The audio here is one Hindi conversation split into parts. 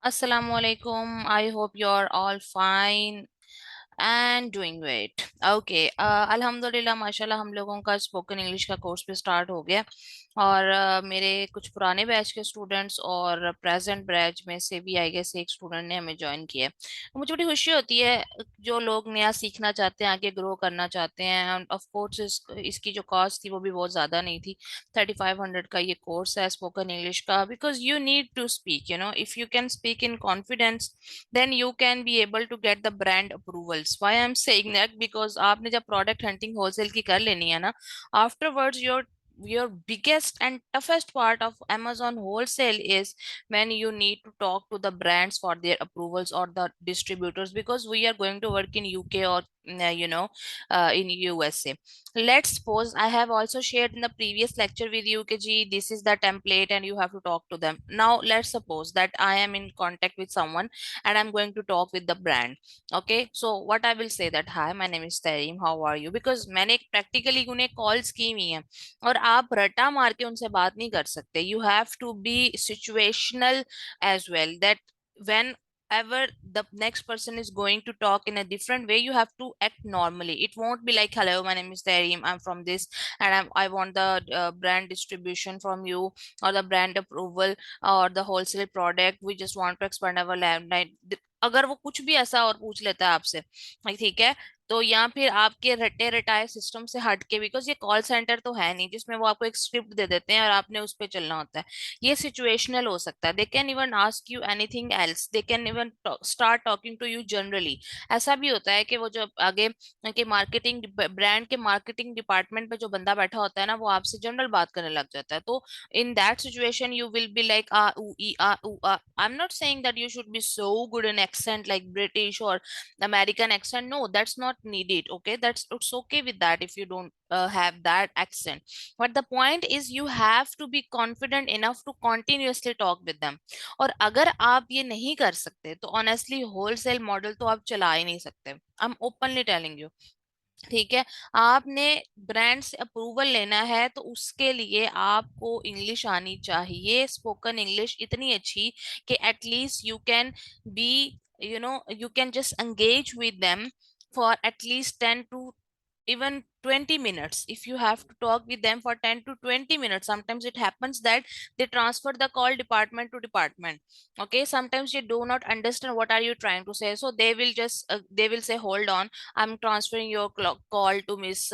Assalamu alaikum. I hope you're all fine and doing great. Okay. अल्हम्दुलिल्लाह माशाल्लाह हम लोगों का स्पोकन इंग्लिश का कोर्स भी स्टार्ट हो गया और मेरे कुछ पुराने बैच के स्टूडेंट्स और प्रेजेंट बैच में से भी आई गेस एक स्टूडेंट ने हमें ज्वाइन किया है। मुझे बड़ी खुशी होती है जो लोग नया सीखना चाहते हैं, आगे ग्रो करना चाहते हैं। एंड ऑफ कोर्स इसकी जो कॉस्ट थी वो भी बहुत ज़्यादा नहीं थी। 3500 का ये कोर्स है स्पोकन इंग्लिश का। Because you need to speak, if you can speak in confidence then you can be able to get the brand approvals. Why I'm saying that, because आपने जब product hunting wholesale की कर लेनी है ना, afterwards your biggest and toughest part of Amazon wholesale is when you need to talk to the brands for their approvals or the distributors, because we are going to work in UK or in USA. Let's suppose I have also shared in the previous lecture with you कि जी this is the template and you have to talk to them. Now let's suppose that I am in contact with someone and I'm going to talk with the brand. Okay, so what I will say that, hi, my name is Tareem, how are you? Because मैंने practically उन्हें calls की हुई हैं और आप रटा मार के उनसे बात नहीं कर सकते. You have to be situational as well, that whenever the next person is going to talk in a different way, you have to act normally. It won't be like, hello, my name is Tareem, I'm from this, and I want the brand distribution from you, or the brand approval, or the wholesale product. We just want to expand our landline. अगर वो कुछ भी ऐसा और पूछ लेता है आपसे, ठीक है, तो या फिर आपके रटे रटाए सिस्टम से हट के, बिकॉज ये कॉल सेंटर तो है नहीं जिसमें वो आपको एक स्क्रिप्ट दे देते हैं और आपने उस पर चलना होता है. ये सिचुएशनल हो सकता है. They can even ask you anything else, they can even start talking to you generally. ऐसा भी होता है कि वो जो आगे के मार्केटिंग ब्रांड के मार्केटिंग डिपार्टमेंट में जो बंदा बैठा होता है ना, वो आपसे जनरल बात करने लग जाता है. तो in that situation you will be like I'm not saying that you should be so good in accent like British or American accent. No, that's not needed. Okay, it's okay with that if you don't have that accent. But the point is you have to be confident enough to continuously talk with them. और अगर आप ये नहीं कर सकते तो ऑनेस्टली होलसेल मॉडल तो आप चला ही नहीं सकते. I am openly telling you. ठीक है, आपने ब्रांड से अप्रूवल लेना है तो उसके लिए आपको इंग्लिश आनी चाहिए, स्पोकन इंग्लिश इतनी अच्छी कि at least you can be you can just engage with them for at least 10 to even 20 minutes. If you have to talk with them for 10 to 20 minutes, sometimes it happens that they transfer the call department to department. Okay, sometimes you do not understand what are you trying to say, so they will say, hold on, I'm transferring your call to Miss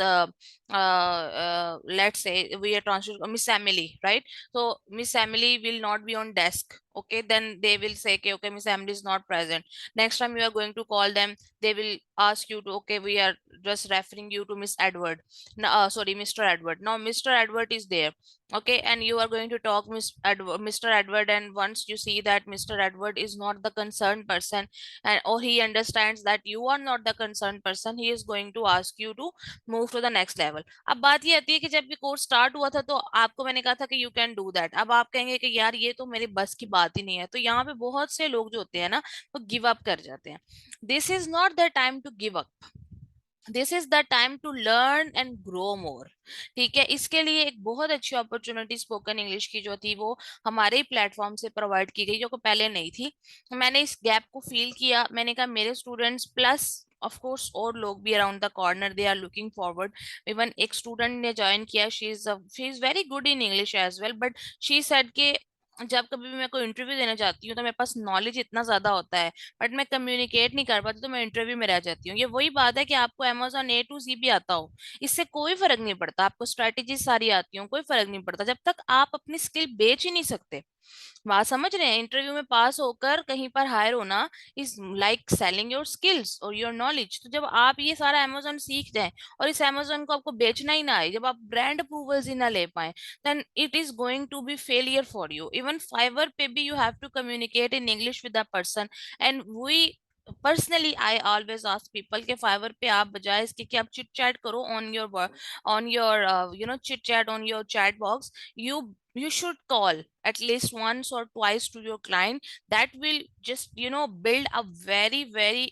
let's say we are transferring Miss Emily, right? So Miss Emily will not be on desk. Okay, then they will say, okay, Miss Emily is not present. Next time you are going to call them, they will ask you to, okay, we are just referring you to Miss Edward. No, sorry, Mr. Edward. Now Mr. Edward is there. Okay, and you are going to talk Mr. Edward, and once you see that Mr. Edward is not the concerned person, and or he understands that you are not the concerned person, he is going to ask you to move to the next level. अब बात ये आती है कि जब ये कोर्स स्टार्ट हुआ था तो आपको मैंने कहा था कि यू कैन डू दैट. अब आप कहेंगे कि यार ये तो मेरी बस की बात ही नहीं है. तो यहाँ पे बहुत से लोग जो होते हैं ना, वो गिव अप कर जाते हैं. This is not the time to give up. This is the time to learn and grow more. ठीक है, इसके लिए एक बहुत अच्छी अपॉर्चुनिटी स्पोकन इंग्लिश की जो थी वो हमारे ही प्लेटफॉर्म से प्रोवाइड की गई, जो कि पहले नहीं थी. मैंने इस गैप को फील किया. मैंने कहा मेरे स्टूडेंट्स प्लस ऑफ कोर्स और लोग भी around the corner, they are looking forward. Even एक स्टूडेंट ने ज्वाइन किया. She is very good in English as well, but she said के जब कभी भी मैं कोई इंटरव्यू देने जाती हूँ तो मेरे पास नॉलेज इतना ज्यादा होता है, बट मैं कम्युनिकेट नहीं कर पाती, तो मैं इंटरव्यू में रह जाती हूँ. ये वही बात है कि आपको अमेजोन A to Z भी आता हो, इससे कोई फर्क नहीं पड़ता. आपको स्ट्रेटेजी सारी आती हो, कोई फर्क नहीं पड़ता जब तक आप अपनी स्किल बेच ही नहीं सकते. बात समझ रहे हैं? इंटरव्यू में पास होकर कहीं पर हायर होना is like selling your skills और योर नॉलेज. तो जब आप ये सारा अमेजोन सीख जाएं और इस अमेजोन को आपको बेचना ही ना आए, जब आप ब्रांड अप्रूवल्स ही ना ले पाए, then it is going to be failure for you. Even Fiverr पे भी you have to communicate in English with the person. And we personally I always ask people के फाइवर पे आप बजाय इसके कि आप चिट चैट करो on your chit chat on your chat box, you should call at least once or twice to your client. That will just build a very very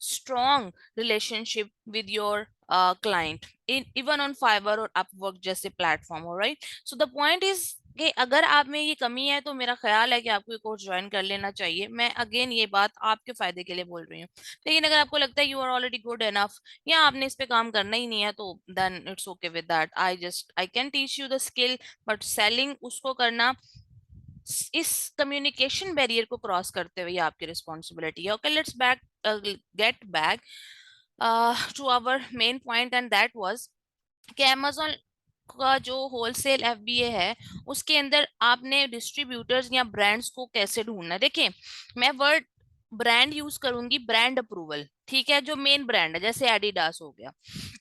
strong relationship with your client in even on Fiverr or Upwork just a platform. All right, so the point is कि अगर आप में ये कमी है तो मेरा ख्याल है कि आपको ये कोर्स ज्वाइन कर लेना चाहिए। मैं अगेन ये बात आपके फायदे के लिए बोल रही हूँ। लेकिन अगर आपको लगता है you are already good enough या आपने इस पे काम करना ही नहीं है, तो then it's okay with that. I can teach you the skill, but selling उसको करना इस कम्युनिकेशन बैरियर को क्रॉस करते हुए ये आपकी रिस्पॉन्सिबिलिटी है। Okay, let's back get back to our main point, and that was कि Amazon का जो होलसेल एफबीए है उसके अंदर आपने डिस्ट्रीब्यूटर्स या ब्रांड्स को कैसे ढूंढना है। देखिए, मैं वर्ड ब्रांड यूज करूंगी, ब्रांड अप्रूवल, ठीक है, जो मेन ब्रांड है जैसे एडिडास हो गया।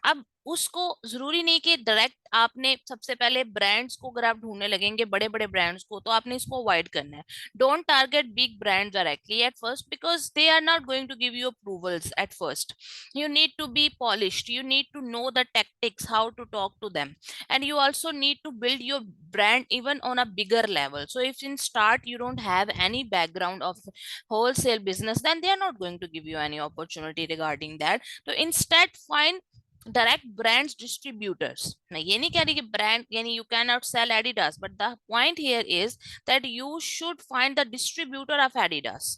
अब उसको जरूरी नहीं कि डायरेक्ट आपने सबसे पहले ब्रांड्स को, अगर आप ढूंढने लगेंगे बड़े बड़े ब्रांड्स को, तो आपने इसको अवॉइड करना है। Don't target big brand directly at first, because they are not going to give you approvals at first. You need to be polished, you need to know the tactics, how to talk to them, and you also need to build your brand even on a bigger level. So if in start you don't have any background of wholesale business, then they are not going to give you any opportunity regarding that. So instead find direct brands distributors. मैं ये नहीं कह रही कि brand यानी you cannot sell Adidas, but the point here is that you should find the distributor of Adidas,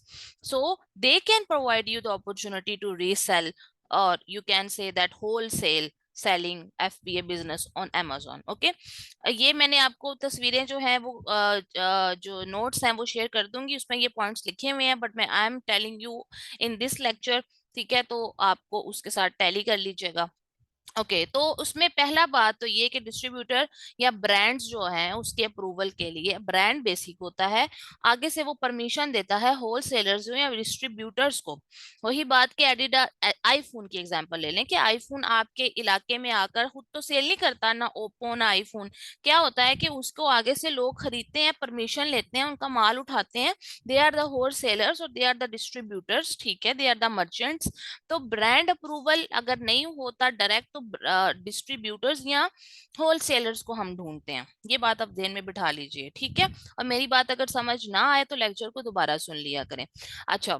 so they can provide you the opportunity to resell, or you can say that wholesale selling FBA business on Amazon. Okay, ये मैंने आपको तस्वीरें जो है वो जो नोट्स हैं वो शेयर कर दूंगी, उसमें ये पॉइंट्स लिखे हुए हैं, बट मैं I am telling you in this lecture. ठीक है, तो आपको उसके साथ टैली कर लीजिएगा। ओके, तो उसमें पहला बात तो ये कि डिस्ट्रीब्यूटर या ब्रांड्स जो हैं उसके अप्रूवल के लिए ब्रांड बेसिक होता है, आगे से वो परमिशन देता है होलसेलर्स या डिस्ट्रीब्यूटर्स को। वही बात कि एडिडा आईफोन की एग्जांपल ले लें कि आईफोन आपके इलाके में आकर खुद तो सेल नहीं करता, ना ओप्पो ना आईफोन। क्या होता है कि उसको आगे से लोग खरीदते हैं, परमिशन लेते हैं, उनका माल उठाते हैं। दे आर द होलसेलर्स और दे आर द डिस्ट्रीब्यूटर्स, ठीक है, दे आर द मर्चेंट्स। तो ब्रांड अप्रूवल अगर नहीं होता डायरेक्ट, तो डिस्ट्रीब्यूटर्स या होलसेलर्स को हम ढूंढते हैं। ये बात आप ध्यान में बिठा लीजिए, ठीक है। और मेरी बात अगर समझ ना आए तो लेक्चर को दोबारा सुन लिया करें। अच्छा,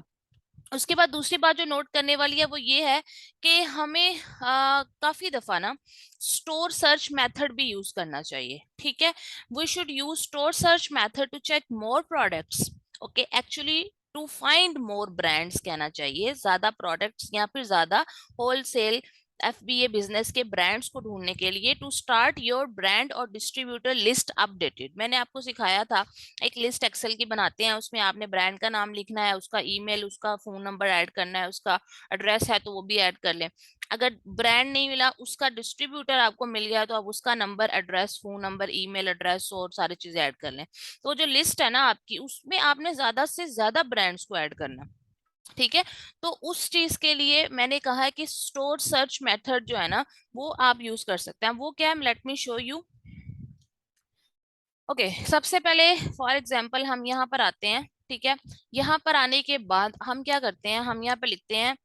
उसके बाद दूसरी बात जो नोट करने वाली है वो ये है कि हमें काफी दफा ना स्टोर सर्च मेथड भी यूज करना चाहिए, ठीक है। We should use store search method to check more products. Okay, actually to find more brands कहना चाहिए, ज्यादा प्रोडक्ट्स या फिर ज्यादा होलसेल एफबीए बिजनेस के ब्रांड्स को ढूंढने के लिए। टू स्टार्ट योर ब्रांड और डिस्ट्रीब्यूटर लिस्ट अपडेटेड, मैंने आपको सिखाया था एक लिस्ट एक्सेल की बनाते हैं, उसमें आपने ब्रांड का नाम लिखना है, उसका ईमेल, उसका फोन नंबर ऐड करना है, उसका एड्रेस है तो वो भी ऐड कर लें। अगर ब्रांड नहीं मिला, उसका डिस्ट्रीब्यूटर आपको मिल गया, तो आप उसका number, address, phone number, email address और सारी चीजें ऐड कर लें। तो जो लिस्ट है ना आपकी, उसमें आपने ज्यादा से ज्यादा ब्रांड्स को ऐड करना, ठीक है। तो उस चीज के लिए मैंने कहा है कि स्टोर सर्च मेथड जो है ना वो आप यूज कर सकते हैं। वो क्या है, let me show you. Okay, सबसे पहले फॉर एग्जांपल हम यहाँ पर आते हैं, ठीक है। यहाँ पर आने के बाद हम क्या करते हैं, हम यहाँ पे लिखते हैं,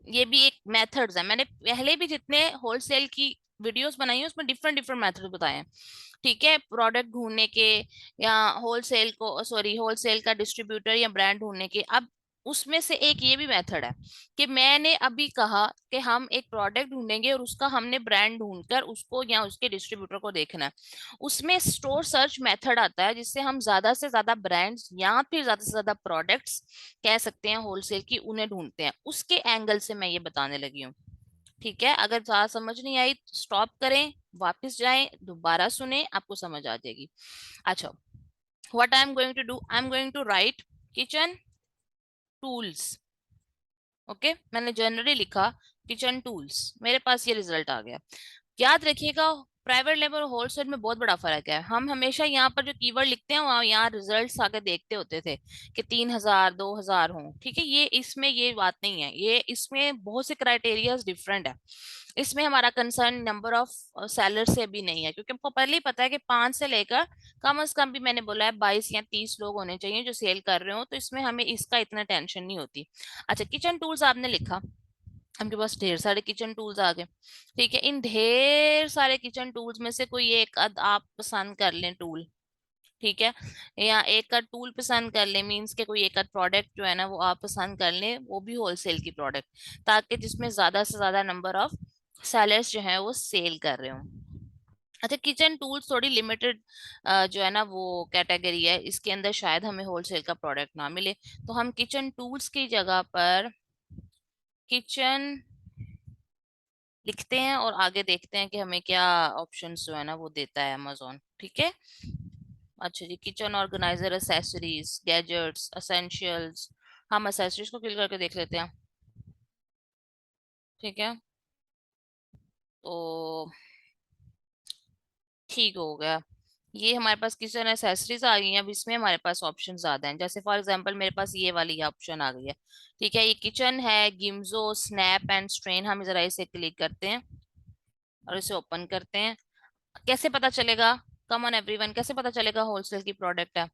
ये भी एक मेथड्स है, मैंने पहले भी जितने होलसेल की वीडियोस बनाई है उसमें डिफरेंट डिफरेंट मेथड बताए हैं, ठीक है, प्रोडक्ट ढूंढने के या होलसेल को, सॉरी, होलसेल का डिस्ट्रीब्यूटर या ब्रांड ढूंढने के। अब उसमें से एक ये भी मेथड है कि मैंने अभी कहा कि हम एक प्रोडक्ट ढूंढेंगे और उसका हमने ब्रांड ढूंढकर उसको या उसके डिस्ट्रीब्यूटर को देखना है। उसमें स्टोर सर्च मेथड आता है जिससे हम ज्यादा से ज्यादा ब्रांड्स या फिर ज्यादा से ज्यादा प्रोडक्ट्स कह सकते हैं होलसेल की, उन्हें ढूंढते हैं। उसके एंगल से मैं ये बताने लगी हूँ, ठीक है। अगर ज्यादा समझ नहीं आई स्टॉप करें, वापस जाएं, दोबारा सुने, आपको समझ आ जाएगी। अच्छा, what I am going to do, I am going to write kitchen tools. Okay, मैंने जनरली लिखा किचन टूल्स, मेरे पास ये रिजल्ट आ गया। याद रखिएगा, प्राइवेट लेवल और होलसेल में बहुत बड़ा फर्क है। हम हमेशा यहाँ पर जो कीवर्ड लिखते हैं वहाँ यहाँ रिजल्ट्स आगे देखते होते थे कि 3,000 2,000 हो, ठीक है। ये इसमें ये बात नहीं है, ये इसमें बहुत से क्राइटेरियाज डिफरेंट है। इसमें हमारा कंसर्न नंबर ऑफ सेलर से भी नहीं है, क्योंकि हमको पहले ही पता है कि 5 से लेकर कम से कम भी मैंने बोला है 22 या 30 लोग होने चाहिए जो सेल कर रहे हो, तो इसमें हमें इसका इतना टेंशन नहीं होती। अच्छा, किचन टूल्स आपने लिखा, आपके पास ढेर सारे किचन टूल्स आ गए, ठीक है। इन ढेर सारे किचन टूल्स में से कोई एक आप पसंद कर लें टूल, ठीक है, या एक आध टूल पसंद कर लें, मींस के कोई एक आध प्रोडक्ट जो है ना वो आप पसंद कर लें, वो भी होलसेल की प्रोडक्ट, ताकि जिसमें ज्यादा से ज्यादा नंबर ऑफ सेलर्स जो है वो सेल कर रहे हो। अच्छा, किचन टूल्स थोड़ी लिमिटेड जो है ना वो कैटेगरी है, इसके अंदर शायद हमें होलसेल का प्रोडक्ट ना मिले, तो हम किचन टूल्स की जगह पर किचन लिखते हैं और आगे देखते हैं कि हमें क्या ऑप्शंस जो है ना वो देता है अमेजोन। ठीक है। अच्छा जी, kitchen organiser, accessories, gadgets, essentials. हम एसेसरीज को क्लिक करके देख लेते हैं। ठीक है, तो ठीक हो गया। ये हमारे पास किचन एसेसरीज आ गई हैं। अब इसमें हमारे पास ऑप्शन ज्यादा हैं, जैसे फॉर एग्जांपल मेरे पास ये वाली ऑप्शन आ गई है। ठीक है, ये किचन है, गिम्सो स्नैप एंड स्ट्रेन। हम जरा इसे क्लिक करते हैं और इसे ओपन करते हैं। कैसे पता चलेगा? कम ऑन एवरीवन, कैसे पता चलेगा होलसेल की प्रोडक्ट है?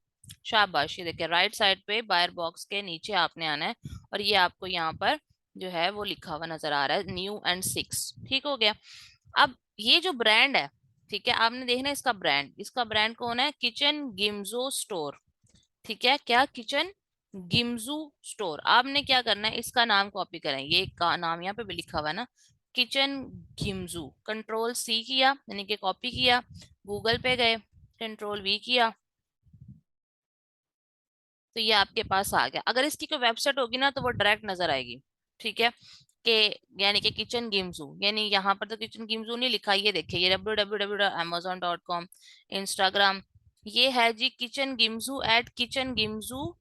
शाबाश, ये देखिए राइट साइड पे बायर बॉक्स के नीचे आपने आना है और ये आपको यहाँ पर जो है वो लिखा हुआ नजर आ रहा है, न्यू एंड सिक्स। ठीक हो गया। अब ये जो ब्रांड है, ठीक है, आपने देखना है इसका ब्रांड, इसका ब्रांड कौन है? किचन गिम्जो स्टोर। ठीक है, क्या? किचन गिम्जू स्टोर। आपने क्या करना है, इसका नाम कॉपी करें, ये का नाम यहाँ पे भी लिखा हुआ है ना, किचन गिम्जू। कंट्रोल सी किया यानी कि कॉपी किया, गूगल पे गए, कंट्रोल वी किया, तो ये आपके पास आ गया। अगर इसकी कोई वेबसाइट होगी ना तो वो डायरेक्ट नजर आएगी। ठीक है, कि यानी कि किचन गिम्सू, यानी यहाँ पर तो किचन गिम्सू नहीं लिखा, ये देखिए ये www.amazon.com। इंस्टाग्राम ये है जी किचन गिम्सू एट किचन गिम्सू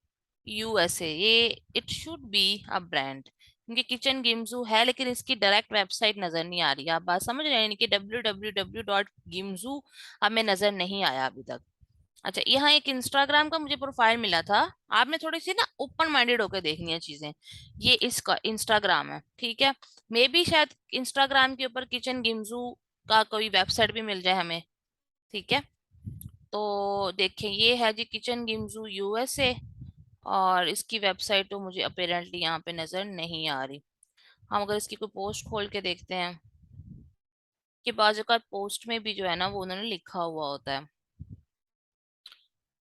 यूएसए। ये it should be a brand, क्योंकि किचन गिम्सू है लेकिन इसकी डायरेक्ट वेबसाइट नजर नहीं आ रही। आप बात समझ रहे हैं, यानी कि www.gimzu हमें नजर नहीं आया अभी तक। अच्छा, यहाँ एक इंस्टाग्राम का मुझे प्रोफाइल मिला था। आपने थोड़ी सी ना ओपन माइंडेड होकर देखनी है चीजें। ये इसका इंस्टाग्राम है। ठीक है, मे बी शायद इंस्टाग्राम के ऊपर किचन गिम्सू का कोई वेबसाइट भी मिल जाए हमें। ठीक है, तो देखें ये है जी किचन गिम्सू यूएसए, और इसकी वेबसाइट तो मुझे अपेरेंटली यहाँ पे नजर नहीं आ रही। हम अगर इसकी कोई पोस्ट खोल के देखते हैं कि बाजू का पोस्ट में भी जो है ना वो उन्होंने लिखा हुआ होता है।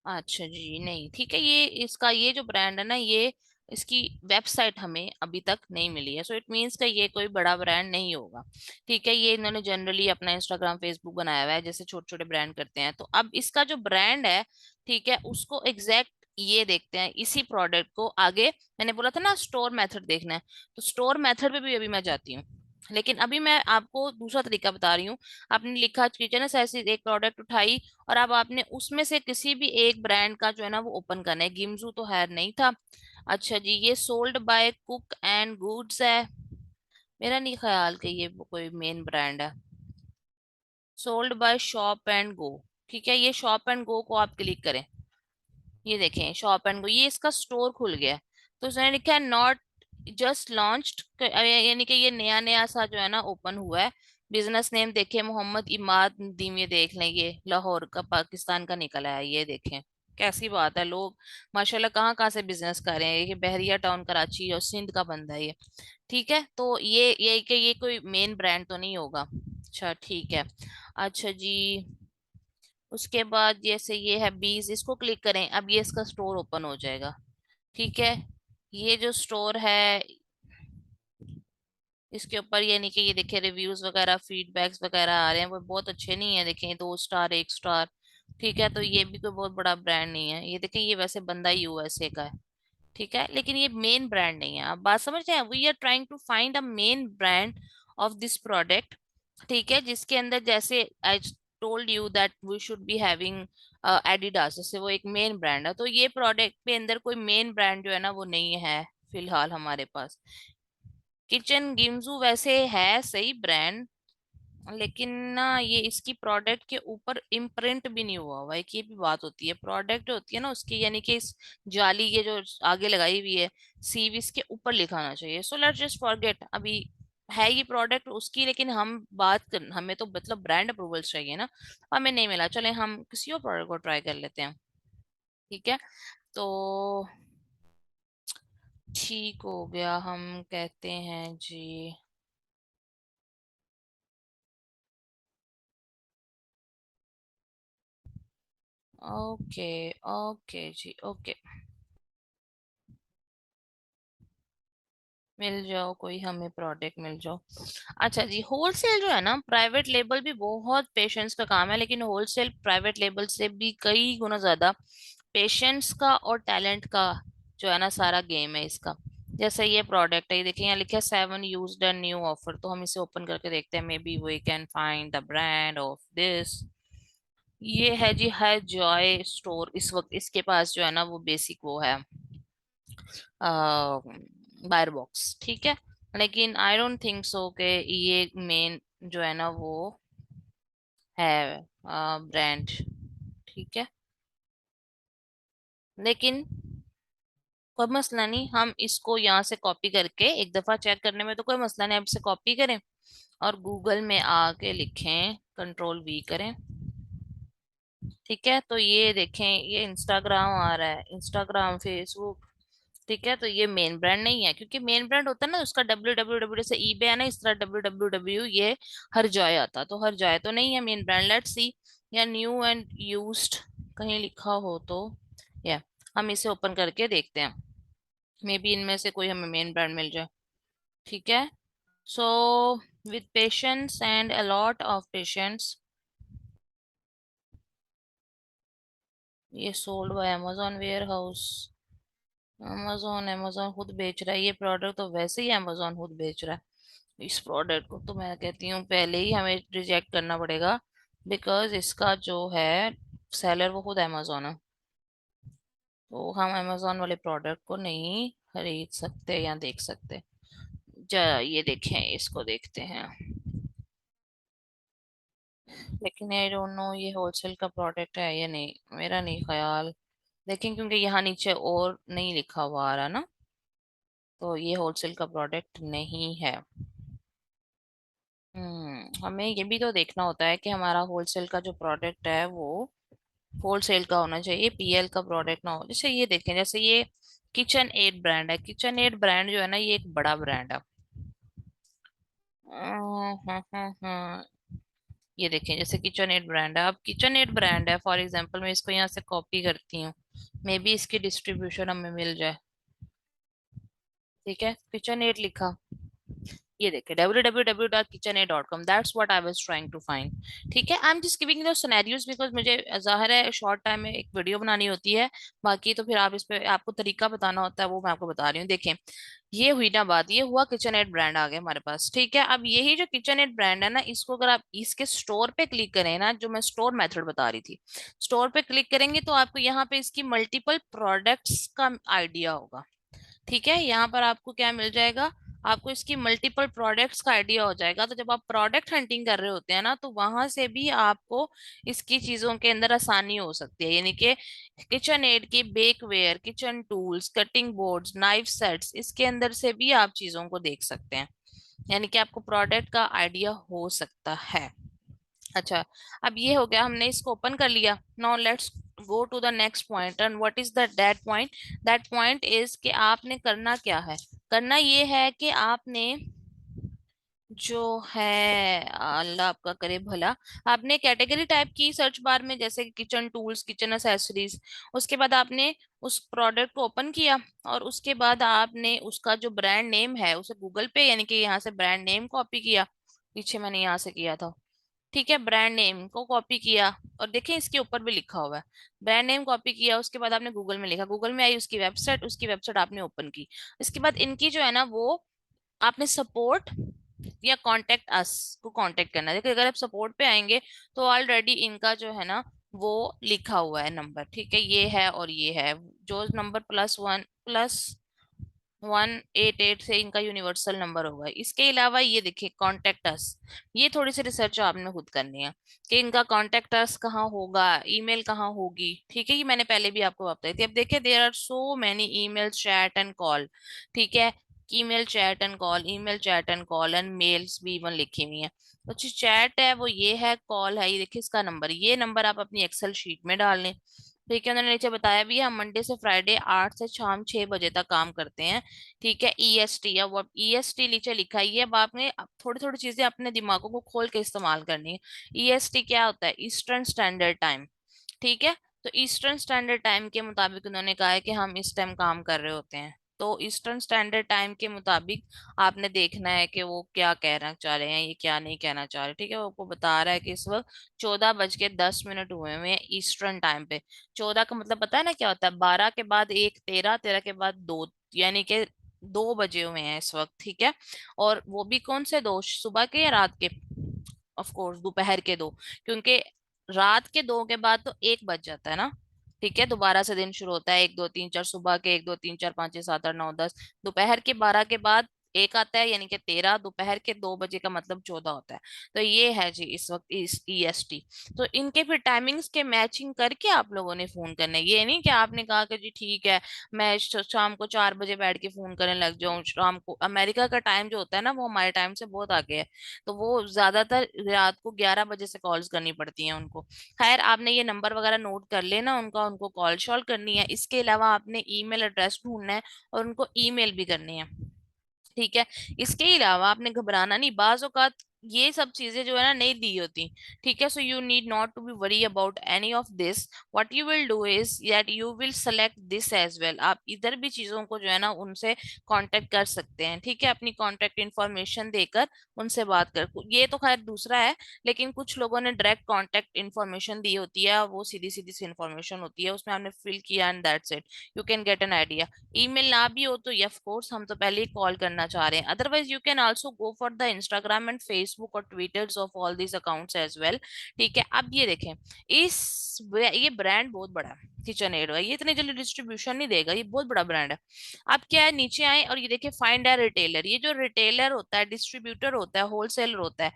अच्छा जी, नहीं ठीक है, ये इसका ये जो ब्रांड है ना, ये इसकी वेबसाइट हमें अभी तक नहीं मिली है, सो इट मीन्स का ये कोई बड़ा ब्रांड नहीं होगा। ठीक है, ये इन्होंने जनरली अपना इंस्टाग्राम फेसबुक बनाया हुआ है जैसे छोटे छोटे ब्रांड करते हैं। तो अब इसका जो ब्रांड है, ठीक है, उसको एग्जैक्ट ये देखते हैं, इसी प्रोडक्ट को आगे। मैंने बोला था ना स्टोर मेथड देखना है, तो स्टोर मेथड पे भी अभी मैं जाती हूँ, लेकिन अभी मैं आपको दूसरा तरीका बता रही हूँ। आपने लिखा किचन है, ऐसी एक प्रोडक्ट उठाई और अब आपने उसमें से किसी भी एक ब्रांड का जो है ना वो ओपन करना है। गिम्सू तो है नहीं था। अच्छा जी, ये sold bye cook and goods है। मेरा नहीं ख्याल कि ये कोई मेन ब्रांड है। Sold by shop and go. ठीक है, ये शॉप एंड गो को आप क्लिक करें, ये देखें शॉप एंड गो, ये इसका स्टोर खुल गया है। तो उसने लिखा है नॉट जस्ट लॉन्च्ड, यानी कि ये नया नया सा जो है ना ओपन हुआ है। बिजनेस नेम देखें, मोहम्मद इमाद नदीम, ये देख लें, ये लाहौर का पाकिस्तान का निकला है, ये देखें। कैसी बात है, लोग माशाल्लाह कहाँ कहाँ से बिजनेस कर रहे हैं। ये बहरिया टाउन कराची और सिंध का बंदा है ये। ठीक है, तो ये कि ये कोई मेन ब्रांड तो नहीं होगा। अच्छा ठीक है। अच्छा जी, उसके बाद जैसे ये है बीज, इसको क्लिक करें, अब ये इसका स्टोर ओपन हो जाएगा। ठीक है, ये जो स्टोर है इसके ऊपर ये नहीं कि ये देखिए रिव्यूज वगैरह फीडबैक्स वगैरह आ रहे हैं, वो बहुत अच्छे नहीं है। देखें 2 स्टार 1 स्टार। ठीक है, तो ये भी कोई बहुत बड़ा ब्रांड नहीं है। ये देखें ये वैसे बंदा यूएसए का है। ठीक है, लेकिन ये मेन ब्रांड नहीं है। आप बात समझ रहे हैं, we are trying to find a main brand of this product. ठीक है, जिसके अंदर जैसे I told you that we should be having Adidas, जैसे वो एक मेन ब्रांड है, तो ये प्रोडक्ट के अंदर कोई मेन ब्रांड जो है ना वो नहीं है फिलहाल हमारे पास। किचन गिम्सू वैसे है सही ब्रांड, लेकिन ना ये इसकी प्रोडक्ट के ऊपर इम्प्रिंट भी नहीं हुआ हुआ है, कि ये भी बात होती है। प्रोडक्ट होती है ना उसकी, यानी कि इस जाली ये जो आगे लगाई हुई है सीवी, इसके ऊपर लिखा होना चाहिए। सो लेट्स जस्ट फॉरगेट, अभी है ये प्रोडक्ट उसकी, लेकिन हम बात कर, हमें तो मतलब ब्रांड अप्रूवल चाहिए ना, हमें नहीं मिला। चले हम किसी और प्रोडक्ट को ट्राई कर लेते हैं। ठीक है, तो ठीक हो गया, हम कहते हैं जी। ओके, ओके जी, ओके। मिल जाओ, कोई हमें प्रोडक्ट मिल जाओ। अच्छा जी, होलसेल जो है ना, प्राइवेट लेबल भी बहुत पेशेंस का काम है, लेकिन होलसेल प्राइवेट लेबल से भी कई गुना ज्यादा पेशेंस का और टैलेंट का जो है ना सारा गेम है इसका। जैसे ये प्रोडक्ट है, ये देखिए यहाँ लिखा है 7 यूज्ड एंड न्यू ऑफर, तो हम इसे ओपन करके देखते हैं, maybe we can find the brand of this. ये है जी, है जॉय स्टोर। इस वक्त इसके पास जो है ना वो बेसिक वो है बायर बॉक्स, ठीक है। लेकिन आई डोंट थिंक सो कि ये मेन जो है ना वो है ब्रांड, ठीक है। लेकिन कोई मसला नहीं, हम इसको यहाँ से कॉपी करके एक दफा चेक करने में तो कोई मसला नहीं, अब इसे कॉपी करें और गूगल में आके लिखें, कंट्रोल V करें, ठीक है। तो ये देखें, ये इंस्टाग्राम आ रहा है, इंस्टाग्राम, फेसबुक, ठीक है। तो ये मेन ब्रांड नहीं है, क्योंकि मेन ब्रांड होता है ना उसका www, जैसे eBay है ना, इस तरह www ये हर जॉय आता, तो हर जॉय तो नहीं है मेन ब्रांड। लेट्स सी, या न्यू एंड यूज्ड कहीं लिखा हो तो, या हम इसे ओपन करके देखते हैं, मे बी इनमें से कोई हमें मेन ब्रांड मिल जाए, ठीक है। So with patience and a lot of patience, ये sold by Amazon warehouse. Amazon, Amazon खुद बेच रहा है ये प्रोडक्ट, तो वैसे ही अमेजोन खुद बेच रहा है इस प्रोडक्ट को, तो मैं कहती हूँ पहले ही हमें रिजेक्ट करना पड़ेगा, बिकॉज इसका जो है सेलर वो खुद अमेजोन है, तो हम अमेजोन वाले प्रोडक्ट को नहीं खरीद सकते या देख सकते। ये देखें, इसको देखते हैं, लेकिन आई डोंट नो ये होलसेल का प्रोडक्ट है या नहीं, मेरा नहीं ख्याल। लेकिन क्योंकि यहाँ नीचे और नहीं लिखा हुआ आ रहा ना, तो ये होलसेल का प्रोडक्ट नहीं है। हमें ये भी तो देखना होता है कि हमारा होलसेल का जो प्रोडक्ट है वो होलसेल का होना चाहिए, PL का प्रोडक्ट ना हो। जैसे ये देखें, जैसे ये किचन एड ब्रांड है, किचन एड ब्रांड जो है ना ये एक बड़ा ब्रांड है। हाँ, ये देखें, जैसे किचन एड ब्रांड है, अब किचन एड ब्रांड है, फॉर एग्जांपल मैं इसको यहाँ से कॉपी करती हूँ, मे बी इसकी डिस्ट्रीब्यूशन हमें मिल जाए, ठीक है। किचन एड लिखा, ये देखिए www.kitchenaid.com, that's what I was trying to find, ठीक है। I am just giving the scenarios because मुझे जाहिर है शॉर्ट टाइम में एक वीडियो बनानी होती है, बाकी तो फिर आप इस पे आपको तरीका बताना होता है, वो मैं आपको बता रही हूँ। देखें, ये हुई ना बात, ये हुआ किचन एड ब्रांड आ गया हमारे पास, ठीक है। अब यही जो किचन एड ब्रांड है ना, इसको अगर आप इसके स्टोर पे क्लिक करें ना, जो मैं स्टोर मेथड बता रही थी, स्टोर पे क्लिक करेंगे तो आपको यहाँ पे इसकी मल्टीपल प्रोडक्ट्स का आइडिया होगा, ठीक है। यहाँ पर आपको क्या मिल जाएगा, आपको इसकी मल्टीपल प्रोडक्ट्स का आइडिया हो जाएगा। तो जब आप प्रोडक्ट हंटिंग कर रहे होते हैं ना, तो वहां से भी आपको इसकी चीजों के अंदर आसानी हो सकती है, यानी कि किचन एड की bakeware, kitchen tools, cutting boards, knife sets, इसके अंदर से भी आप चीजों को देख सकते हैं, यानी कि आपको प्रोडक्ट का आइडिया हो सकता है। अच्छा, अब ये हो गया, हमने इसको ओपन कर लिया। Now let's go to the next point, and what is the that point, that point is कि आपने करना क्या है। करना ये है कि आपने जो है, अल्लाह आपका करे भला, आपने कैटेगरी टाइप की सर्च बार में, जैसे किचन टूल्स, किचन एसेसरीज, उसके बाद आपने उस प्रोडक्ट को ओपन किया, और उसके बाद आपने उसका जो ब्रांड नेम है उसे गूगल पे, यानी कि यहाँ से ब्रांड नेम कॉपी किया, पीछे मैंने यहाँ से किया था, ठीक है। ब्रांड नेम को कॉपी किया, और देखें इसके ऊपर भी लिखा हुआ है, ब्रांड नेम कॉपी किया, उसके बाद आपने गूगल में लिखा, गूगल में आई उसकी वेबसाइट, उसकी वेबसाइट आपने ओपन की। इसके बाद इनकी जो है ना वो आपने सपोर्ट या कांटेक्ट अस को कांटेक्ट करना है। देखिए, अगर आप सपोर्ट पे आएंगे तो ऑलरेडी इनका जो है ना वो लिखा हुआ है नंबर, ठीक है, ये है और ये है, जो नंबर +1 +1 8 8 से इनका यूनिवर्सल नंबर होगा। इसके अलावा ये देखिए कॉन्टेक्ट अस, ये थोड़ी सी रिसर्च आपने खुद करनी है कि इनका कॉन्टेक्ट अस कहाँ होगा, ईमेल कहाँ होगी, ठीक है। ये मैंने पहले भी आपको बताई थी। अब देखिए, there are so many email, chat and call, ठीक है। Email, chat and call, email, chat and call and mails भी इवन लिखी हुई है। तो जो चैट है वो ये है, कॉल है ये देखिए, इसका नंबर, ये नंबर आप अपनी एक्सेल शीट में डाल लें, ठीक है। उन्होंने नीचे बताया भी है, हम मंडे से फ्राइडे 8 से शाम 6 बजे तक काम करते हैं, ठीक है। EST, अब EST नीचे लिखा ही है, अब आपने थोड़ी थोड़ी चीजें अपने दिमागों को खोल के इस्तेमाल करनी है। EST क्या होता है, ईस्टर्न स्टैंडर्ड टाइम, ठीक है। तो ईस्टर्न स्टैंडर्ड टाइम के मुताबिक उन्होंने कहा है कि हम इस टाइम काम कर रहे होते हैं, तो ईस्टर्न स्टैंडर्ड टाइम के मुताबिक आपने देखना है कि वो क्या कहना चाह रहे हैं, ये क्या नहीं कहना चाह रहे। ठीक है, वो आपको बता रहा है कि इस वक्त 14:10 हुए हुए हैं ईस्टर्न टाइम पे। 14 का मतलब पता है ना क्या होता है? 12 के बाद 1 13, 13 के बाद 2, यानी कि 2 बजे हुए हैं इस वक्त। ठीक है, और वो भी कौन से दो, सुबह के या रात के? ऑफ कोर्स दोपहर के दो, क्योंकि रात के 2 के बाद तो 1 बज जाता है ना। ठीक है, दोबारा से दिन शुरू होता है, 1 2 3 4, सुबह के 1 2 3 4 5 6 7 8 9 10, दोपहर के 12 के बाद एक आता है, यानी कि 13, दोपहर के 2 बजे का मतलब 14 होता है। तो ये है जी इस वक्त इस ईएसटी। तो इनके फिर टाइमिंग्स के मैचिंग करके आप लोगों ने फोन करना है। ये नहीं कि आपने कहा कि जी ठीक है, मैं शाम को 4 बजे बैठ के फोन करने लग जाऊं। शाम को अमेरिका का टाइम जो होता है ना, वो हमारे टाइम से बहुत आगे है, तो वो ज्यादातर रात को 11 बजे से कॉल्स करनी पड़ती हैं उनको। खैर, आपने ये नंबर वगैरह नोट कर लेना उनका, उनको कॉल शॉल करनी है। इसके अलावा आपने ईमेल एड्रेस ढूंढना है और उनको ईमेल भी करनी है। ठीक है, इसके अलावा आपने घबराना नहीं, बाज औकात ये सब चीजें जो है ना नहीं दी होती। ठीक है, so you need not to be worry about any of this. What you will do is that you will select this as well. आप इधर भी चीजों को जो है ना उनसे कांटेक्ट कर सकते हैं। ठीक है, अपनी कांटेक्ट इन्फॉर्मेशन देकर उनसे बात कर, ये तो खैर दूसरा है। लेकिन कुछ लोगों ने डायरेक्ट कांटेक्ट इन्फॉर्मेशन दी होती है, वो सीधी सीधी सी इन्फॉर्मेशन होती है, उसमें आपने फिल किया and that's it. You can get an idea. Email ना भी हो तो ऑफ कोर्स हम तो पहले ही कॉल करना चाह रहे हैं। Otherwise you can also go for the Instagram and Facebook और Twitters of all these accounts as well. ठीक है, अब ये देखें, ये ब्रांड बहुत बड़ा है, किचन एड है, ये इतनी जल्दी डिस्ट्रीब्यूशन नहीं देगा, ये बहुत बड़ा ब्रांड है। अब क्या है, नीचे आए और ये देखिए फाइंड अ रिटेलर। ये जो रिटेलर होता है, डिस्ट्रीब्यूटर होता है, होलसेलर होता है,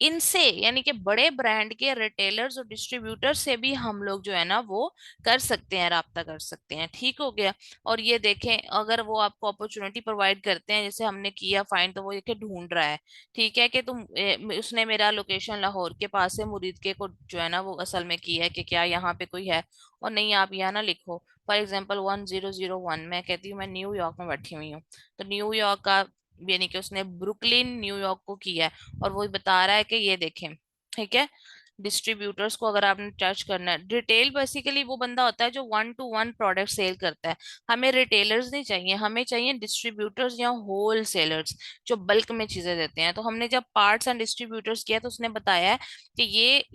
इनसे यानी कि बड़े ब्रांड के रिटेलर्स और डिस्ट्रीब्यूटर से भी हम लोग जो है ना वो कर सकते हैं, राब्ता कर सकते हैं। ठीक हो गया। और ये देखें, अगर वो आपको अपॉर्चुनिटी प्रोवाइड करते हैं, जैसे हमने किया फाइंड, तो वो ये ढूंढ रहा है। ठीक है, कि उसने मेरा लोकेशन लाहौर के पास है, मुरीद के को जो है ना वो असल में किया है कि क्या यहाँ पे कोई है। और नहीं, आप यहाँ ना लिखो फॉर एग्जाम्पल 1001, मैं कहती हूँ मैं न्यूयॉर्क में बैठी हुई हूँ, तो न्यूयॉर्क का यानी कि उसने ब्रुकलिन न्यूयॉर्क को किया है, और वो बता रहा है कि ये देखें। ठीक है, डिस्ट्रीब्यूटर्स को अगर आपने टच करना है, रिटेल बेसिकली वो बंदा होता है जो 1 to 1 प्रोडक्ट सेल करता है। हमें रिटेलर्स नहीं चाहिए, हमें चाहिए डिस्ट्रीब्यूटर्स या होल सेलर्स जो बल्क में चीजें देते हैं। तो हमने जब पार्ट्स एंड डिस्ट्रीब्यूटर्स किया तो उसने बताया है कि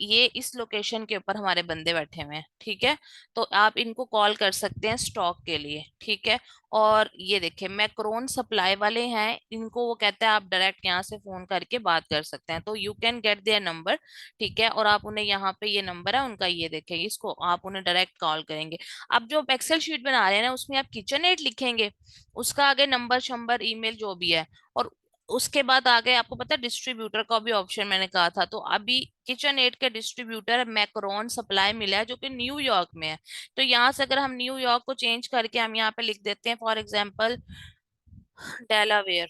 ये इस लोकेशन के ऊपर हमारे बंदे बैठे हुए हैं। ठीक है, तो आप इनको कॉल कर सकते हैं स्टॉक के लिए। ठीक है, और ये देखिए मैक्रोन सप्लाई वाले हैं, इनको वो कहते हैं आप डायरेक्ट यहाँ से फोन करके बात कर सकते हैं, तो you can get their number. ठीक है, और आप उन्हें यहाँ पे ये नंबर है उनका, ये देखें, इसको आप उन्हें डायरेक्ट कॉल करेंगे। अब जो एक्सेल शीट बना रहे हैं ना, उसमें आप किचन एड लिखेंगे, उसका आगे नंबर शंबर ईमेल जो भी है, और उसके बाद आगे आपको पता है डिस्ट्रीब्यूटर का भी ऑप्शन मैंने कहा था, तो अभी किचन एड के डिस्ट्रीब्यूटर मैक्रोन सप्लाई मिला है जो कि न्यूयॉर्क में है। तो यहाँ से अगर हम न्यूयॉर्क को चेंज करके हम यहाँ पे लिख देते हैं फॉर एग्जाम्पल डेलावेयर।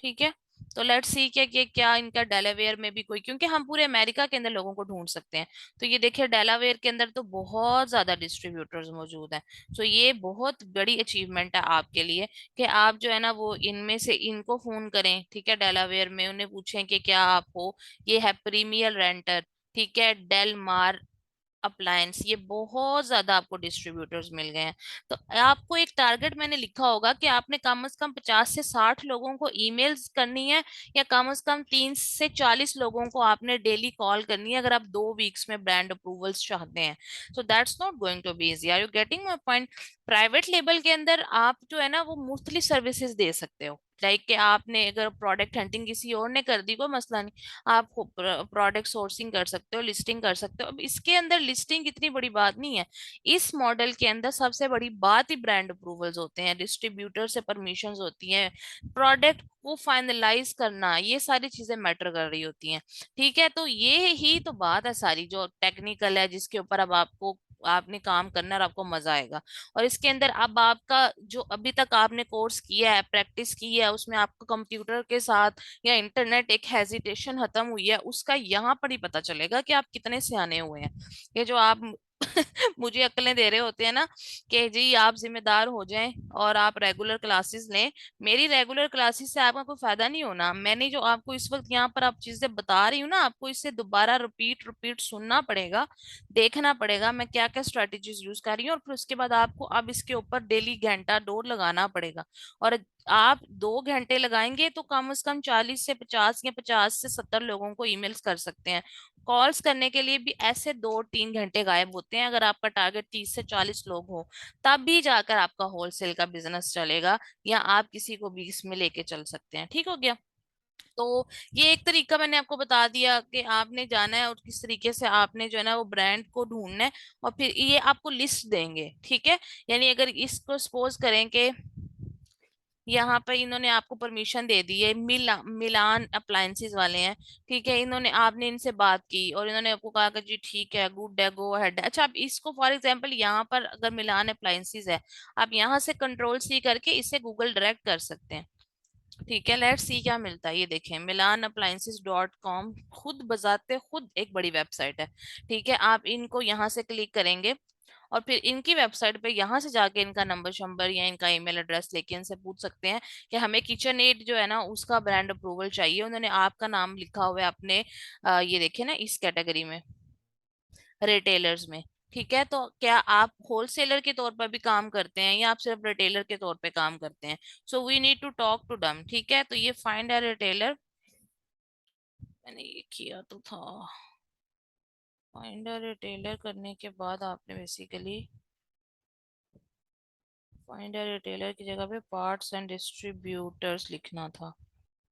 ठीक है, तो लेट्स सी कि क्या इनका डेलावेयर में भी कोई, क्योंकि हम पूरे अमेरिका के अंदर लोगों को ढूंढ सकते हैं। तो ये देखिए डेलावेयर के अंदर तो बहुत ज्यादा डिस्ट्रीब्यूटर्स मौजूद हैं। तो ये बहुत बड़ी अचीवमेंट है आपके लिए कि आप जो है ना वो इनमें से इनको फोन करें। ठीक है, डेलावेयर में उन्हें पूछें कि क्या आप हो, ये है प्रीमियर रेंटर। ठीक है, डेल मार अप्लायंस, ये बहुत ज्यादा आपको डिस्ट्रीब्यूटर्स मिल गए हैं। तो आपको एक टारगेट मैंने लिखा होगा कि आपने कम से कम 50 से 60 लोगों को ईमेल्स करनी है, या कम से कम 30 से 40 लोगों को आपने डेली कॉल करनी है, अगर आप 2 वीक्स में ब्रांड अप्रूवल्स चाहते हैं। So that's not going to be easy. Are you getting my point? Private label के अंदर आप जो है ना वो मुफ्तली सर्विसेज दे सकते हो, लाइक कि आपने अगर प्रोडक्ट हंटिंग किसी और ने कर दी, कोई मसला नहीं, आप प्रोडक्ट सोर्सिंग कर सकते हो, लिस्टिंग कर सकते हो। अब इसके अंदर लिस्टिंग इतनी बड़ी बात नहीं है। इस मॉडल के अंदर सबसे बड़ी बात ही ब्रांड अप्रूवल्स होते हैं, डिस्ट्रीब्यूटर से परमिशंस होती हैं, प्रोडक्ट को फाइनलाइज करना, ये सारी चीजें मैटर कर रही होती हैं। ठीक है, तो ये ही तो बात है सारी जो टेक्निकल है, जिसके ऊपर अब आपको आपने काम करना है और आपको मजा आएगा। और इसके अंदर अब आपका जो अभी तक आपने कोर्स किया है, प्रैक्टिस की है, उसमें आपको कंप्यूटर के साथ या इंटरनेट एक हेजिटेशन खत्म हुई है, उसका यहाँ पर ही पता चलेगा कि आप कितने सियाने हुए हैं। ये जो आप मुझे अक्लें दे रहे होते हैं ना कि जी आप जिम्मेदार हो जाएं और आप रेगुलर क्लासेस लें। मेरी रेगुलर क्लासेस से आपका कोई फायदा नहीं होना। मैंने जो आपको इस वक्त यहाँ पर आप चीजें बता रही हूँ ना, आपको इससे दोबारा रिपीट रिपीट सुनना पड़ेगा, देखना पड़ेगा मैं क्या क्या स्ट्रेटेजीज यूज कर रही हूँ, और फिर उसके बाद आपको अब इसके ऊपर डेली घंटा 2 लगाना पड़ेगा। और आप 2 घंटे लगाएंगे तो कम से कम 40 से 50 या 50 से 70 लोगों को ईमेल्स कर सकते हैं। कॉल्स करने के लिए भी ऐसे 2-3 घंटे गायब होते हैं। अगर आपका टारगेट 30 से 40 लोग हो, तब भी जाकर आपका होलसेल का बिजनेस चलेगा, या आप किसी को भी इसमें लेके चल सकते हैं। ठीक हो गया? तो ये एक तरीका मैंने आपको बता दिया कि आपने जाना है और किस तरीके से आपने जो है ना वो ब्रांड को ढूंढना है। और फिर ये आपको लिस्ट देंगे, ठीक है? यानी अगर इसको सपोज करें कि यहाँ पे इन्होंने आपको परमिशन दे दी है, मिलान अप्लायंसेस वाले हैं, ठीक है, इन्होंने आपने इनसे बात की और इन्होंने आपको कहा कि जी ठीक है, गुड है, गो अहेड। अच्छा, आप इसको फॉर एग्जांपल यहाँ पर अगर मिलान अप्लायंसेस है, आप यहाँ से कंट्रोल C करके इसे गूगल डायरेक्ट कर सकते हैं। ठीक है, लेट्स सी क्या मिलता है। ये देखें, milanappliances.com खुद बजाते खुद एक बड़ी वेबसाइट है। ठीक है, आप इनको यहाँ से क्लिक करेंगे और फिर इनकी वेबसाइट पे यहाँ से जाके इनका नंबर शंबर या इनका ईमेल एड्रेस लेके इनसे पूछ सकते हैं कि हमें किचन एड जो है ना उसका ब्रांड अप्रूवल चाहिए। उन्होंने आपका नाम लिखा हुआ है अपने ये देखिए ना इस कैटेगरी में, रिटेलर्स में। ठीक है, तो क्या आप होलसेलर के तौर पर भी काम करते हैं या आप सिर्फ रिटेलर के तौर पे काम करते हैं? So we need to talk to them. ठीक है, तो ये फाइंड अ रिटेलर, मैंने ये किया तो था। फाइंड अ रिटेलर करने के बाद आपने बेसिकली फाइंड अ रिटेलर की जगह पे पार्ट्स एंड डिस्ट्रीब्यूटर्स लिखना था।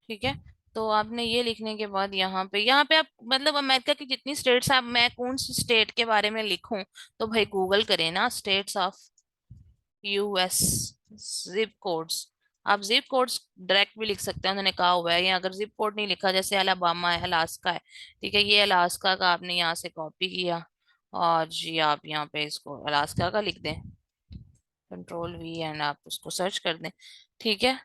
ठीक है, तो आपने ये लिखने के बाद यहाँ पे आप मतलब अमेरिका की जितनी स्टेट्स हैं, आप मैं कौन सी स्टेट के बारे में लिखूं? तो भाई गूगल करें ना, states of US, zip codes. आप जिप कोड्स डायरेक्ट भी लिख सकते हैं, उन्होंने कहा हुआ है। या अगर जिप कोड नहीं लिखा, जैसे अलाबामा है, अलास्का है, ठीक है, ये अलास्का का आपने यहाँ से कॉपी किया और जी आप यहाँ पे इसको अलास्का का लिख दें, कंट्रोल V एंड आप उसको सर्च कर दें। ठीक है,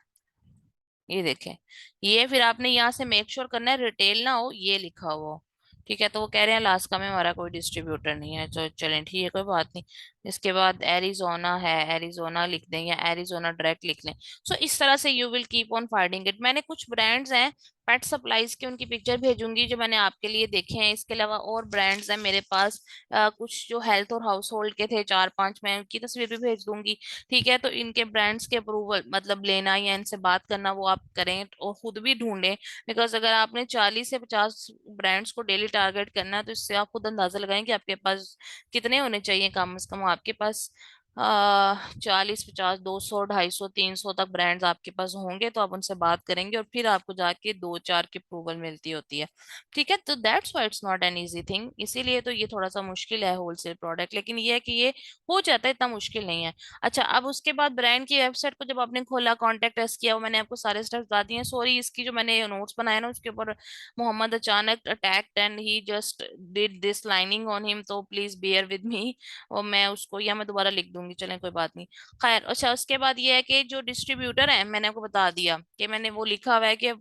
ये देखें, ये फिर आपने यहाँ से मेक श्योर करना है रिटेल ना हो ये लिखा हुआ हो। ठीक है, तो वो कह रहे हैं अलास्का में हमारा कोई डिस्ट्रीब्यूटर नहीं है, तो चलें ठीक है, कोई बात नहीं। इसके बाद एरिजोना है, एरिजोना लिख दें या एरिजोना डायरेक्ट लिख लें। सो इस तरह से you will keep on finding it. मैंने कुछ ब्रांड्स हैं पेट सप्लाईज के, उनकी पिक्चर भेजूंगी जो मैंने आपके लिए देखे हैं। इसके अलावा और ब्रांड्स हैं मेरे पास, कुछ जो हेल्थ और हाउस होल्ड के थे 4-5, मैं उनकी तस्वीर भी भेज दूंगी। ठीक है, तो इनके ब्रांड्स के अप्रूवल मतलब लेना या इनसे बात करना वो आप करें और खुद भी ढूंढें। बिकॉज अगर आपने 40 से 50 ब्रांड्स को डेली टारगेट करना है, तो इससे आप खुद अंदाजा लगाएं कि आपके पास कितने होने चाहिए। कम से कम आपके पास 40, 50, 200, 250, 300 तक ब्रांड्स आपके पास होंगे, तो आप उनसे बात करेंगे और फिर आपको जाके 2-4 की अप्रूवल मिलती होती है। ठीक है, तो that's why it's not an easy thing. इसीलिए तो ये थोड़ा सा मुश्किल है होलसेल प्रोडक्ट, लेकिन ये है कि ये हो जाता है, इतना मुश्किल नहीं है। अच्छा, अब उसके बाद ब्रांड की वेबसाइट को जब आपने खोला, कॉन्टेक्ट एस किया, वो मैंने आपको सारे स्टेप्स बता दिए हैं। सॉरी, इसकी जो मैंने नोट्स बनाए ना उसके ऊपर मोहम्मद अचानक attacked and he just did this lining on him, तो प्लीज बेयर विद मी। और मैं उसको या मैं दोबारा लिख दूंगी, चलें कोई बात नहीं। खैर, अच्छा उसके बाद ये है कि जो डिस्ट्रीब्यूटर है, मैंने आपको बता दिया कि मैंने वो लिखा हुआ है कि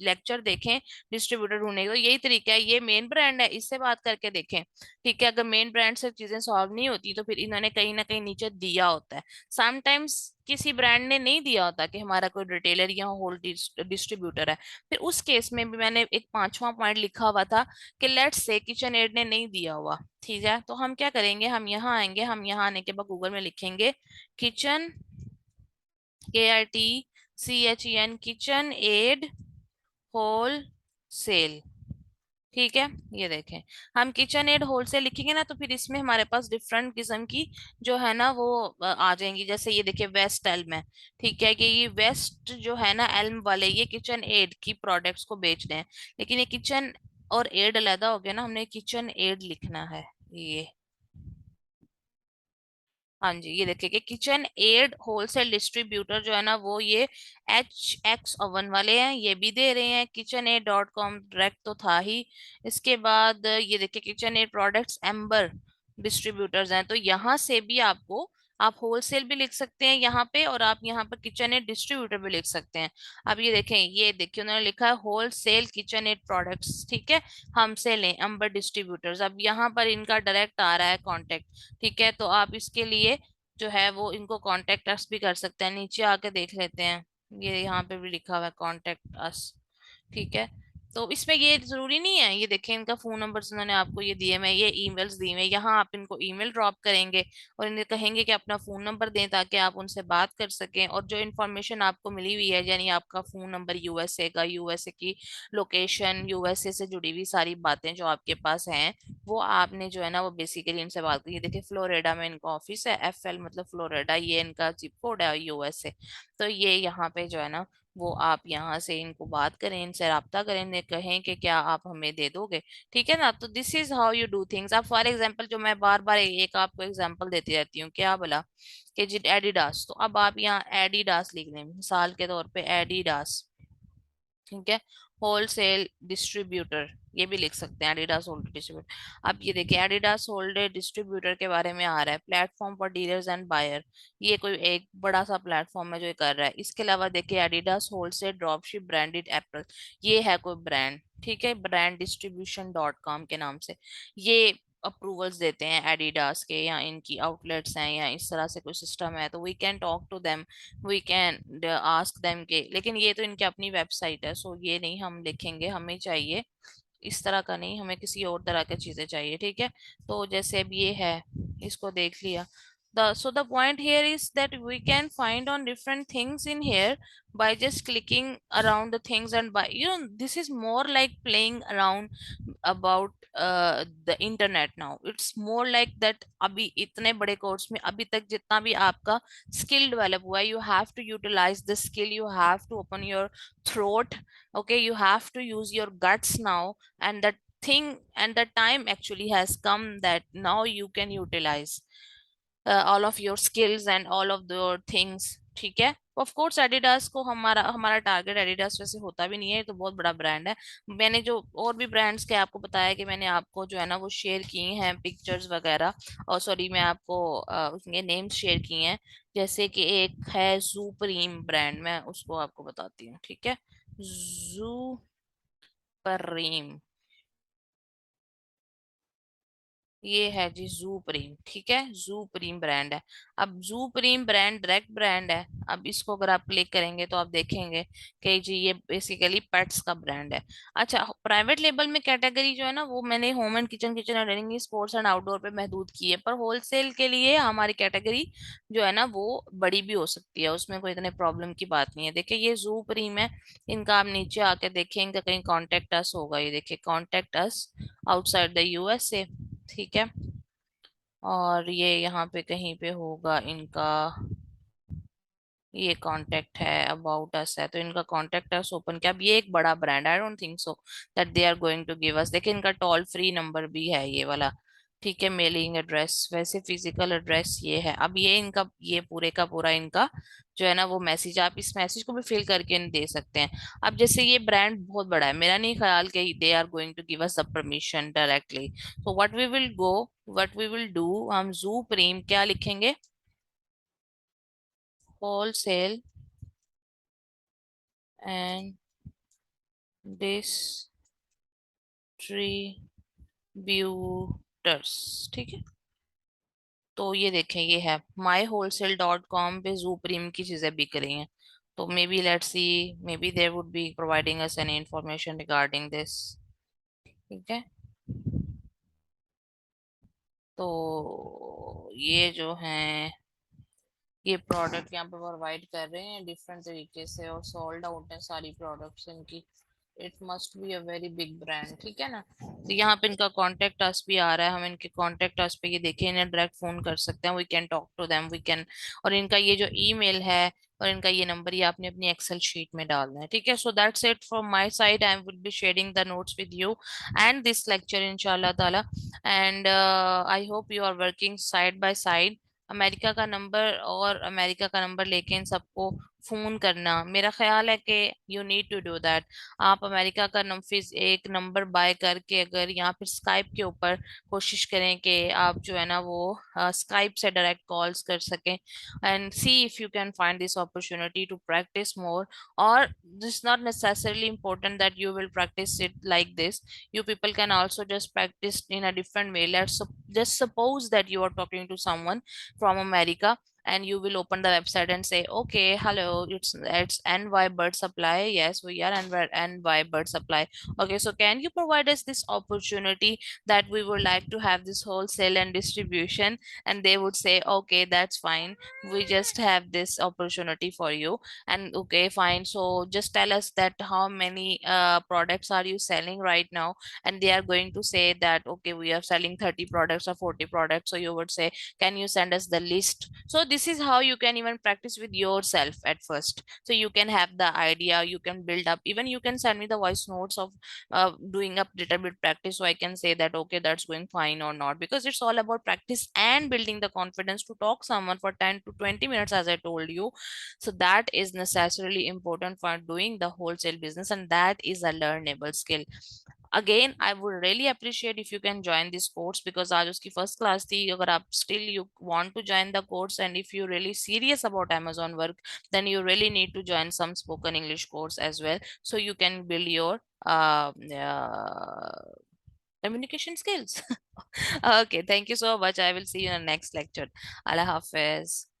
लेक्चर देखें डिस्ट्रीब्यूटर ढूंढने का, यही तरीका है। ये मेन ब्रांड है, इससे बात करके देखें। ठीक है, अगर मेन ब्रांड से चीजें सॉल्व नहीं होती, तो फिर इन्होंने कहीं ना कहीं नीचे दिया होता है। समटाइम्स किसी ब्रांड ने नहीं दिया होता कि हमारा कोई रिटेलर या होल डिस्ट्रीब्यूटर है, फिर उस केस में भी मैंने एक 5वां पॉइंट लिखा हुआ था कि लेट्स से किचन एड ने नहीं दिया हुआ। ठीक है, तो हम क्या करेंगे, हम यहाँ आएंगे, हम यहाँ आने के बाद गूगल में लिखेंगे kitchen, KITCHEN, KitchenAid wholesale. ठीक है, ये देखें, हम किचन एड होलसेल लिखेंगे ना, तो फिर इसमें हमारे पास डिफरेंट किस्म की जो है ना वो आ जाएंगी। जैसे ये देखिए, वेस्ट एल्म है। ठीक है, कि ये वेस्ट जो है ना एल्म वाले, ये किचन एड की प्रोडक्ट्स को बेच रहे हैं। लेकिन ये किचन और एड अलग हो गया ना, हमने किचन एड लिखना है। ये हाँ जी, ये देखिए कि किचन एड होलसेल डिस्ट्रीब्यूटर जो है ना वो ये HX ओवन वाले हैं, ये भी दे रहे हैं। KitchenAid.com डायरेक्ट तो था ही। इसके बाद ये देखिए, KitchenAid products amber distributors हैं, तो यहाँ से भी आपको आप होलसेल भी लिख सकते हैं यहाँ पे, और आप यहाँ पर किचन एड डिस्ट्रीब्यूटर भी लिख सकते हैं। अब ये देखें, ये देखिए उन्होंने लिखा है होलसेल किचन एड प्रोडक्ट्स, ठीक है, हमसे लें, अंबर डिस्ट्रीब्यूटर्स। अब यहाँ पर इनका डायरेक्ट आ रहा है कांटेक्ट, ठीक है, तो आप इसके लिए जो है वो इनको कांटेक्ट अस भी कर सकते हैं। नीचे आके देख लेते हैं, ये यहाँ पे भी लिखा हुआ है कांटेक्ट अस, ठीक है। तो इसमें ये जरूरी नहीं है, ये देखें इनका फोन नंबर उन्होंने आपको ये दिए हुए हैं, ये ईमेल्स दिए हुए हैं, यहाँ आप इनको ईमेल ड्रॉप करेंगे और इन्हें कहेंगे कि अपना फोन नंबर दें ताकि आप उनसे बात कर सकें। और जो इन्फॉर्मेशन आपको मिली हुई है, यानी आपका फोन नंबर, यूएसए का, यूएसए की लोकेशन, यूएसए से जुड़ी हुई सारी बातें जो आपके पास हैं, वो आपने जो है ना वो बेसिकली इनसे बात की। देखिए फ्लोरिडा में इनका ऑफिस है, एफएल मतलब फ्लोरिडा, ये इनका जिप कोड है यूएसए। तो ये यहाँ पे जो है ना वो आप यहाँ से इनको बात करें, इनसे रब्ता करें, इन्हें कहें कि क्या आप हमें दे दोगे, ठीक है ना। तो this is how you do things. अब फॉर एग्जांपल, जो मैं बार बार एक आपको एग्जांपल देती रहती हूँ, क्या बोला कि जी एडिडास, तो अब आप यहाँ एडिडास लिख लें मिसाल के तौर पे, एडिडास, ठीक है, होलसेल डिस्ट्रीब्यूटर, ये भी लिख सकते हैं एडिडास होल्डर डिस्ट्रीब्यूटर। अब ये देखिए एडिडास होल्डर डिस्ट्रीब्यूटर के बारे में आ रहा है, platform for dealers and buyer, ये कोई एक बड़ा सा प्लेटफॉर्म है जो ये कर रहा है। इसके अलावा देखिए Adidas wholesale dropship branded Apple, ये है कोई ब्रांड, ठीक है, ब्रांड डिस्ट्रीब्यूशन डॉट कॉम के नाम से ये अप्रूवल्स देते हैं एडिडास के, या इनकी आउटलेट्स हैं, या इस तरह से कोई सिस्टम है, तो we can talk to them, we can ask them के। लेकिन ये तो इनकी अपनी वेबसाइट है, सो ये नहीं हम लिखेंगे, हमें चाहिए इस तरह का नहीं, हमें किसी और तरह की चीजें चाहिए, ठीक है। तो जैसे अब ये है, इसको देख लिया, the point here is that we can find on different things in here by just clicking around the things, and by, this is more like playing around about the internet now, it's more like that। अभी इतने बड़े कोर्स में अभी तक जितना भी आपका स्किल डेवलप हुआ है, you have to utilize the skill, you have to open your throat, okay, you have to use your guts now, and that thing and the time actually has come that now you can utilize all of your skills and all of your things, ठीक है। ऑफ कोर्स एडिडास को हमारा हमारा टारगेट एडिडास वैसे होता भी नहीं है, ये तो बहुत बड़ा ब्रांड है। मैंने जो और भी ब्रांड्स के आपको बताया कि मैंने आपको जो है ना वो शेयर किए हैं पिक्चर्स वगैरह, और सॉरी मैं आपको उसके नेम्स शेयर किए हैं। जैसे कि एक है जूप्रीम ब्रांड, मैं उसको आपको बताती हूँ, ठीक है, जूप्रीम, ये है जी जू प्रीम, ठीक है, जू प्रीम ब्रांड है। अब जू प्रीम ब्रांड डायरेक्ट ब्रांड है। अब इसको अगर आप क्लिक करेंगे तो आप देखेंगे कि जी ये बेसिकली पेट्स का ब्रांड है। अच्छा, प्राइवेट लेबल में कैटेगरी जो है ना वो मैंने home and kitchen, kitchen and running, sports and outdoor पे महदूद की है, पर होलसेल के लिए हमारी कैटेगरी जो है ना वो बड़ी भी हो सकती है, उसमें कोई इतने प्रॉब्लम की बात नहीं है। देखिए ये जू प्रीम है, इनका आप नीचे आके देखेंगे कहीं कॉन्टेक्ट अस होगा, ये देखिए contact us outside the USA, ठीक है। और ये यहाँ पे कहीं पे होगा इनका, ये कांटेक्ट है, अबाउट अस है, तो इनका कांटेक्ट अस ओपन किया। अब ये एक बड़ा brand, I don't think so that they are going to give us. देखिए इनका टोल फ्री नंबर भी है ये वाला, ठीक है, मेलिंग एड्रेस, वैसे फिजिकल एड्रेस ये है। अब ये इनका ये पूरे का पूरा इनका जो है ना वो मैसेज, आप इस मैसेज को भी फिल करके दे सकते हैं। अब जैसे ये ब्रांड बहुत बड़ा है, मेरा नहीं ख्याल कि they are going to give us the permission directly, so what we will do, हम जू प्रीम क्या लिखेंगे, होलसेल एंड डिस्ट्रीब्यूटर्स, ठीक है। तो ये देखें, ये है माई होलसेल डॉट कॉम पे जू प्रीम की चीजें बिक रही हैं। तो may be let's see, may be there would be providing us any information regarding this, ठीक है। तो ये जो है ये प्रोडक्ट यहाँ पे प्रोवाइड कर रहे हैं डिफरेंट तरीके से, और सोल्ड आउट है सारी प्रोडक्ट्स इनकी। It must be a very big brand, ठीक है ना। तो यहाँ पे इनका कॉन्टेक्ट अस भी आ रहा है, हम इनके कॉन्टेक्ट अस पे ये देखें, इन्हें डायरेक्ट फोन कर सकते हैं, we can talk to them, we can, और इनका ये जो ईमेल है और इनका ये नंबर, ये आपने अपनी एक्सेल शीट में डालना है, ठीक है। So that's it from my side, I will be sharing the notes with you and this lecture इंशाल्लाह ताला, and I hope you are working side by side. America का नंबर और अमेरिका का नंबर लेके इन सबको फोन करना, मेरा ख्याल है कि you need to do that. आप अमेरिका का फिर एक नंबर बाय करके अगर यहाँ पे स्काइप के ऊपर कोशिश करें कि आप जो है ना वो स्काइप से डायरेक्ट कॉल्स कर सकें, and see if you can find this opportunity to practice more. और this not necessarily important that you will practice it like this. You people can also just practice in a different way. Just suppose that you are talking to someone from America, and you will open the website and say, okay, hello, it's NY Bird Supply. Yes, we are NY Bird Supply. Okay, so can you provide us this opportunity that we would like to have this wholesale and distribution? And they would say, okay, that's fine, we just have this opportunity for you. And okay, fine, so just tell us that how many products are you selling right now? And they are going to say that okay, we are selling 30 products or 40 products. So you would say, can you send us the list? So this is how you can even practice with yourself at first, so you can have the idea, you can build up. Even you can send me the voice notes of doing a little bit practice, so I can say that okay, that's going fine or not, because it's all about practice and building the confidence to talk someone for 10 to 20 minutes, as I told you. So that is necessarily important for doing the wholesale business, and that is a learnable skill. Again, I would really appreciate if you can join this course, because आज उसकी first class थी. अगर आप still you want to join the course, and if you're really serious about Amazon work, then you really need to join some spoken English course as well, so you can build your communication skills. Okay, thank you so much. I will see you in the next lecture. Allah Hafiz.